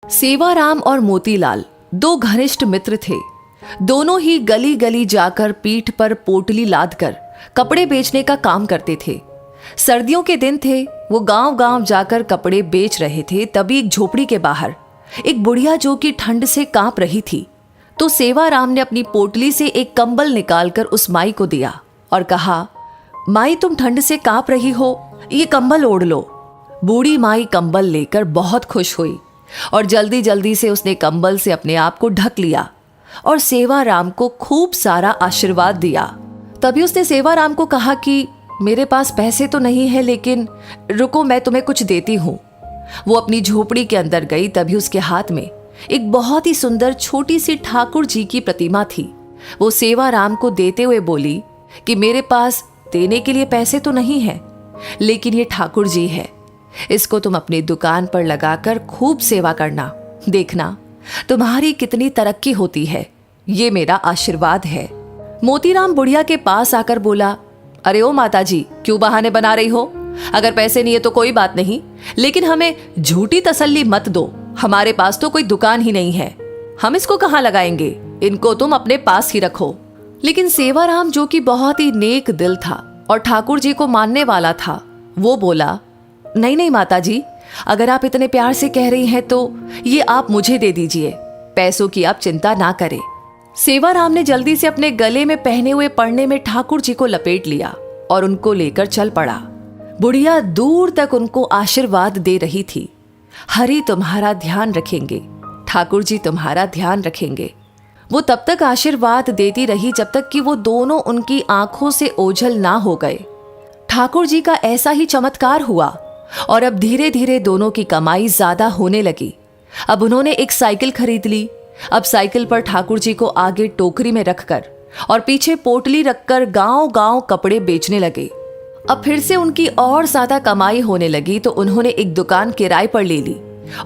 सेवाराम और मोतीलाल दो घनिष्ठ मित्र थे। दोनों ही गली गली जाकर पीठ पर पोटली लादकर कपड़े बेचने का काम करते थे। सर्दियों के दिन थे, वो गांव गांव जाकर कपड़े बेच रहे थे। तभी एक झोपड़ी के बाहर एक बुढ़िया जो कि ठंड से कांप रही थी, तो सेवाराम ने अपनी पोटली से एक कंबल निकालकर उस माई को दिया और कहा, माई तुम ठंड से कांप रही हो, ये कंबल ओढ़ लो। बूढ़ी माई कंबल लेकर बहुत खुश हुई और जल्दी जल्दी से उसने कंबल से अपने आप को ढक लिया और सेवाराम को खूब सारा आशीर्वाद दिया। तभी उसने सेवाराम को कहा कि मेरे पास पैसे तो नहीं है, लेकिन रुको मैं तुम्हें कुछ देती हूँ। वो अपनी झोपड़ी के अंदर गई। तभी उसके हाथ में एक बहुत ही सुंदर छोटी सी ठाकुर जी की प्रतिमा थी। वो सेवाराम को देते हुए बोली कि मेरे पास देने के लिए पैसे तो नहीं है, लेकिन ये ठाकुर जी है, इसको तुम अपनी दुकान पर लगाकर खूब सेवा करना, देखना तुम्हारी कितनी तरक्की होती है, ये मेरा आशीर्वाद है। मोतीराम बुढ़िया के पास आकर बोला, अरे ओ माता जी, क्यों बहाने बना रही हो? अगर पैसे नहीं है तो कोई बात नहीं, लेकिन हमें झूठी तसल्ली मत दो। हमारे पास तो कोई दुकान ही नहीं है, हम इसको कहाँ लगाएंगे? इनको तुम अपने पास ही रखो। लेकिन सेवाराम जो कि बहुत ही नेक दिल था और ठाकुर जी को मानने वाला था, वो बोला, नहीं नहीं माता जी, अगर आप इतने प्यार से कह रही हैं तो ये आप मुझे दे दीजिए, पैसों की आप चिंता ना करें। सेवाराम ने जल्दी से अपने गले में पहने हुए पड़ने में ठाकुर जी को लपेट लिया और उनको लेकर चल पड़ा। बुढ़िया दूर तक उनको आशीर्वाद दे रही थी, हरि तुम्हारा ध्यान रखेंगे, ठाकुर जी तुम्हारा ध्यान रखेंगे। वो तब तक आशीर्वाद देती रही जब तक कि वो दोनों उनकी आंखों से ओझल ना हो गए। ठाकुर जी का ऐसा ही चमत्कार हुआ और अब धीरे धीरे दोनों की कमाई ज्यादा होने लगी। अब उन्होंने एक साइकिल खरीद ली। अब साइकिल पर ठाकुर जी को आगे टोकरी में रखकर और पीछे पोटली रखकर गांव गांव कपड़े बेचने लगे। अब फिर से उनकी और ज्यादा कमाई होने लगी, तो उन्होंने एक दुकान किराए पर ले ली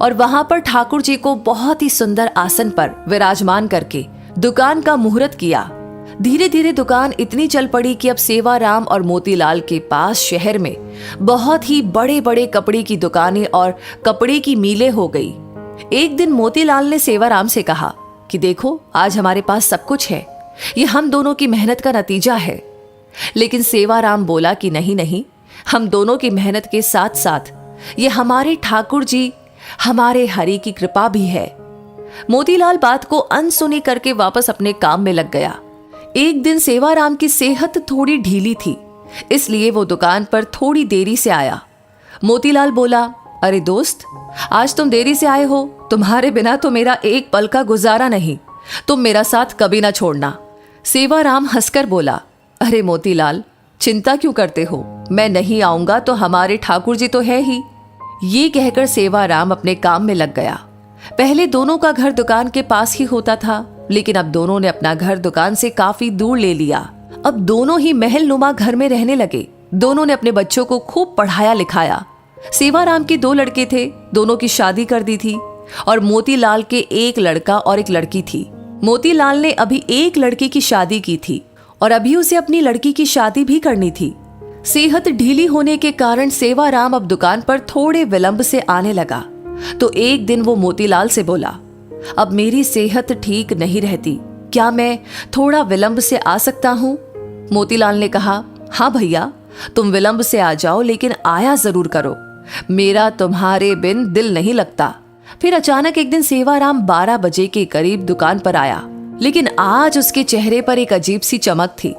और वहां पर ठाकुर जी को बहुत ही सुंदर आसन पर विराजमान करके दुकान का मुहूर्त किया। धीरे धीरे दुकान इतनी चल पड़ी कि अब सेवाराम और मोतीलाल के पास शहर में बहुत ही बड़े बड़े कपड़े की दुकानें और कपड़े की मीलें हो गई। एक दिन मोतीलाल ने सेवाराम से कहा कि देखो, आज हमारे पास सब कुछ है, ये हम दोनों की मेहनत का नतीजा है। लेकिन सेवाराम बोला कि नहीं नहीं, हम दोनों की मेहनत के साथ साथ ये हमारे ठाकुर जी, हमारे हरि की कृपा भी है। मोतीलाल बात को अनसुनी करके वापस अपने काम में लग गया। एक दिन सेवाराम की सेहत थोड़ी ढीली थी, इसलिए वो दुकान पर थोड़ी देरी से आया। मोतीलाल बोला, अरे दोस्त, आज तुम देरी से आए हो, तुम्हारे बिना तो मेरा एक पल का गुजारा नहीं, तुम मेरा साथ कभी ना छोड़ना। सेवाराम हंसकर बोला, अरे मोतीलाल, चिंता क्यों करते हो, मैं नहीं आऊंगा तो हमारे ठाकुर जी तो है ही। ये कहकर सेवाराम अपने काम में लग गया। पहले दोनों का घर दुकान के पास ही होता था, लेकिन अब दोनों ने अपना घर दुकान से काफी दूर ले लिया। अब दोनों ही महल नुमा घर में रहने लगे। दोनों ने अपने बच्चों को खूब पढ़ाया लिखाया। सेवाराम के 2 लड़के थे, दोनों की शादी कर दी थी, और मोतीलाल के 1 लड़का और 1 लड़की थी। मोतीलाल ने अभी 1 लड़की की शादी की थी और अभी उसे अपनी लड़की की शादी भी करनी थी। सेहत ढीली होने के कारण सेवाराम अब दुकान पर थोड़े विलंब से आने लगा। तो एक दिन वो मोतीलाल से बोला, अब मेरी सेहत ठीक नहीं रहती, क्या मैं थोड़ा विलंब से आ सकता हूँ? मोतीलाल ने कहा, हाँ भैया, तुम विलंब से आ जाओ, लेकिन आया जरूर करो, मेरा तुम्हारे बिन दिल नहीं लगता। फिर अचानक एक दिन सेवाराम 12 बजे के करीब दुकान पर आया, लेकिन आज उसके चेहरे पर एक अजीब सी चमक थी,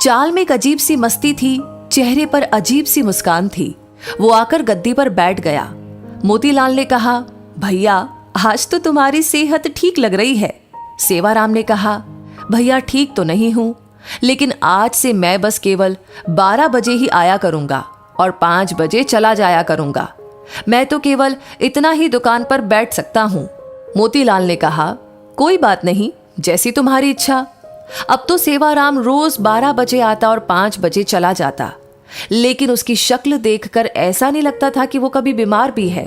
चाल में एक अजीब सी मस्ती थी, चेहरे पर अजीब सी मुस्कान थी। वो आकर गद्दी पर बैठ गया। मोतीलाल ने कहा, भैया, आज तो तुम्हारी सेहत ठीक लग रही है। सेवाराम ने कहा, भैया ठीक तो नहीं हूं, लेकिन आज से मैं बस केवल 12 बजे ही आया करूंगा और 5 बजे चला जाया करूंगा। मैं तो केवल इतना ही दुकान पर बैठ सकता हूं। मोतीलाल ने कहा, कोई बात नहीं, जैसी तुम्हारी इच्छा। अब तो सेवाराम रोज 12 बजे आता और 5 बजे चला जाता, लेकिन उसकी शक्ल देखकर ऐसा नहीं लगता था कि वो कभी बीमार भी है।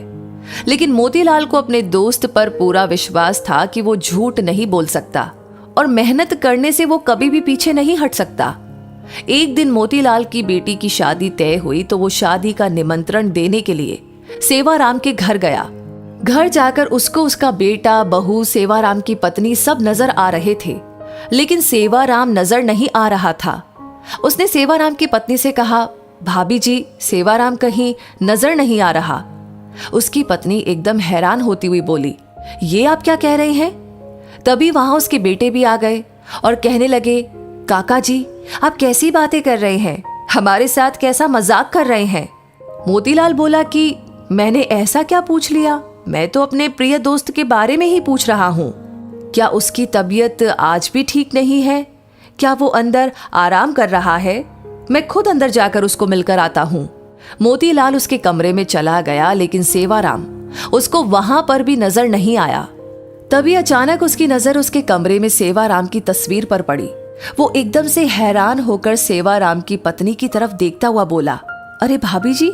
लेकिन मोतीलाल को अपने दोस्त पर पूरा विश्वास था कि वो झूठ नहीं बोल सकता और मेहनत करने से वो कभी भी पीछे नहीं हट सकता। एक दिन मोतीलाल की बेटी की शादी तय हुई, तो वो शादी का निमंत्रण देने के लिए सेवाराम के घर गया। घर जाकर उसको उसका बेटा, बहू, सेवाराम की पत्नी सब नजर आ रहे थे, लेकिन सेवाराम नजर नहीं आ रहा था। उसने सेवाराम की पत्नी से कहा, भाभी जी, सेवाराम कहीं नजर नहीं आ रहा। उसकी पत्नी एकदम हैरान होती हुई बोली, ये आप क्या कह रहे हैं? तभी वहां उसके बेटे भी आ गए और कहने लगे, काका जी, आप कैसी बातें कर रहे हैं? हमारे साथ कैसा मजाक कर रहे हैं? मोतीलाल बोला कि मैंने ऐसा क्या पूछ लिया? मैं तो अपने प्रिय दोस्त के बारे में ही पूछ रहा हूँ। क्या उसकी तबीयत आज भी ठीक नहीं है? क्या वो अंदर आराम कर रहा है? मैं खुद अंदर जाकर उसको मिलकर आता हूँ। मोतीलाल उसके कमरे में चला गया, लेकिन सेवाराम उसको वहां पर भी नजर नहीं आया। तभी अचानक उसकी नजर उसके कमरे में सेवाराम की तस्वीर पर पड़ी। वो एकदम से हैरान होकर सेवाराम की पत्नी की तरफ देखता हुआ बोला, अरे भाभी जी,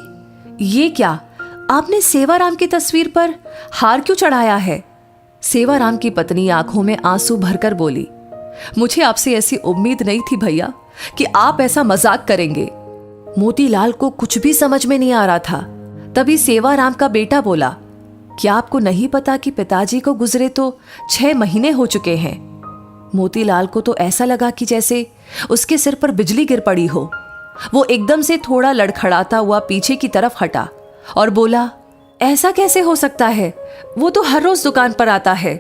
ये क्या? आपने सेवाराम की तस्वीर पर हार क्यों चढ़ाया है? सेवाराम की पत्नी आंखों में आंसू भरकर बोली, मुझे आपसे ऐसी उम्मीद नहीं थी भैया कि आप ऐसा मजाक करेंगे। मोतीलाल को कुछ भी समझ में नहीं आ रहा था। तभी सेवाराम का बेटा बोला, क्या आपको नहीं पता कि पिताजी को गुजरे तो 6 महीने हो चुके हैं? मोतीलाल को तो ऐसा लगा कि जैसे उसके सिर पर बिजली गिर पड़ी हो। वो एकदम से थोड़ा लड़खड़ाता हुआ पीछे की तरफ हटा और बोला, ऐसा कैसे हो सकता है? वो तो हर रोज दुकान पर आता है।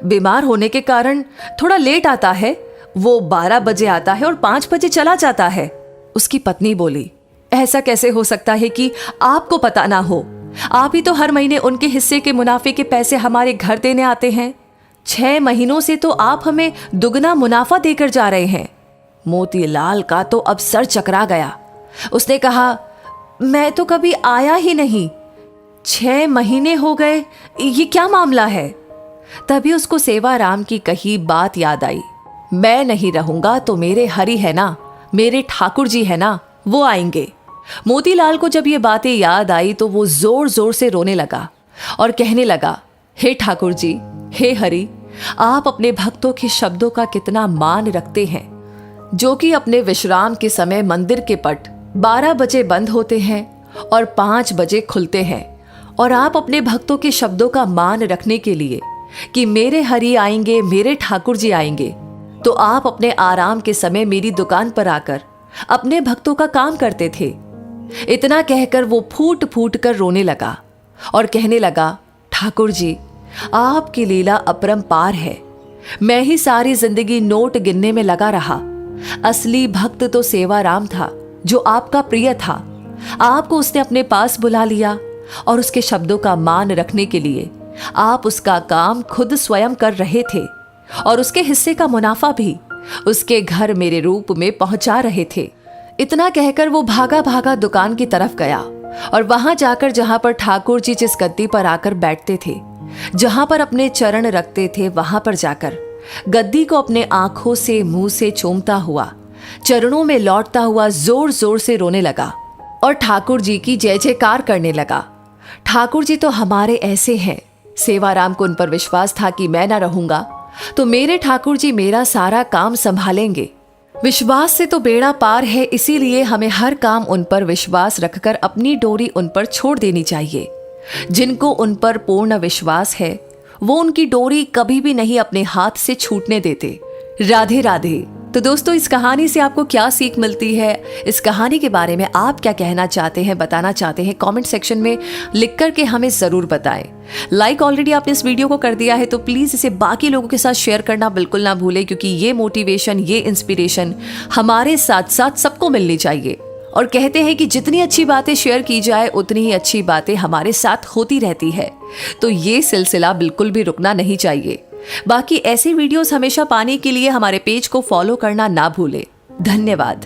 बीमार होने के कारण थोड़ा लेट आता है। वो 12 बजे आता है और 5 बजे चला जाता है। उसकी पत्नी बोली, ऐसा कैसे हो सकता है कि आपको पता ना हो? आप ही तो हर महीने उनके हिस्से के मुनाफे के पैसे हमारे घर देने आते हैं। 6 महीनों से तो आप हमें दुगना मुनाफा देकर जा रहे हैं। मोतीलाल का तो अब सर चकरा गया। उसने कहा, मैं तो कभी आया ही नहीं। 6 महीने हो गए, ये क्या मामला है? तभी उसको सेवाराम की कही बात याद आई, मैं नहीं रहूंगा तो मेरे हरि है ना, मेरे ठाकुर जी है ना, वो आएंगे। मोतीलाल को जब ये बातें याद आई तो वो जोर जोर से रोने लगा और कहने लगा, हे ठाकुर जी, हे हरि, आप अपने भक्तों के शब्दों का कितना मान रखते हैं, जो कि अपने विश्राम के समय मंदिर के पट 12 बजे बंद होते हैं और 5 बजे खुलते हैं। और आप अपने भक्तों के शब्दों का मान रखने के लिए कि मेरे हरि आएंगे, मेरे ठाकुर जी आएंगे, तो आप अपने आराम के समय मेरी दुकान पर आकर अपने भक्तों का काम करते थे। इतना कहकर वो फूट फूट कर रोने लगा और कहने लगा, ठाकुर जी, आपकी लीला अपरंपार है। मैं ही सारी जिंदगी नोट गिनने में लगा रहा। असली भक्त तो सेवाराम था, जो आपका प्रिय था। आपको उसने अपने पास बुला लिया और उसके शब्दों का मान रखने के लिए आप उसका काम खुद स्वयं कर रहे थे और उसके हिस्से का मुनाफा भी उसके घर मेरे रूप में पहुंचा रहे थे। इतना कहकर वो भागा भागा दुकान की तरफ गया और वहां जाकर, जहां पर ठाकुर जी जिस गद्दी पर आकर बैठते थे, जहां पर अपने चरण रखते थे, वहां पर जाकर गद्दी को अपने आंखों से, मुंह से चूमता हुआ, चरणों में लौटता हुआ जोर जोर से रोने लगा और ठाकुर जी की जय जयकार करने लगा। ठाकुर जी तो हमारे ऐसे हैं। सेवाराम को उन पर विश्वास था कि मैं ना रहूंगा तो मेरे ठाकुर जी मेरा सारा काम संभालेंगे। विश्वास से तो बेड़ा पार है, इसीलिए हमें हर काम उन पर विश्वास रखकर अपनी डोरी उन पर छोड़ देनी चाहिए। जिनको उन पर पूर्ण विश्वास है, वो उनकी डोरी कभी भी नहीं अपने हाथ से छूटने देते। राधे राधे। तो दोस्तों, इस कहानी से आपको क्या सीख मिलती है? इस कहानी के बारे में आप क्या कहना चाहते हैं, बताना चाहते हैं, कमेंट सेक्शन में लिख करके हमें जरूर बताएं। लाइक ऑलरेडी आपने इस वीडियो को कर दिया है तो प्लीज इसे बाकी लोगों के साथ शेयर करना बिल्कुल ना भूलें, क्योंकि ये मोटिवेशन, ये इंस्पिरेशन हमारे साथ साथ सबको मिलनी चाहिए। और कहते हैं कि जितनी अच्छी बातें शेयर की जाए उतनी ही अच्छी बातें हमारे साथ होती रहती है। तो ये सिलसिला बिल्कुल भी रुकना नहीं चाहिए। बाकी ऐसे वीडियोस हमेशा पाने के लिए हमारे पेज को फॉलो करना ना भूलें। धन्यवाद।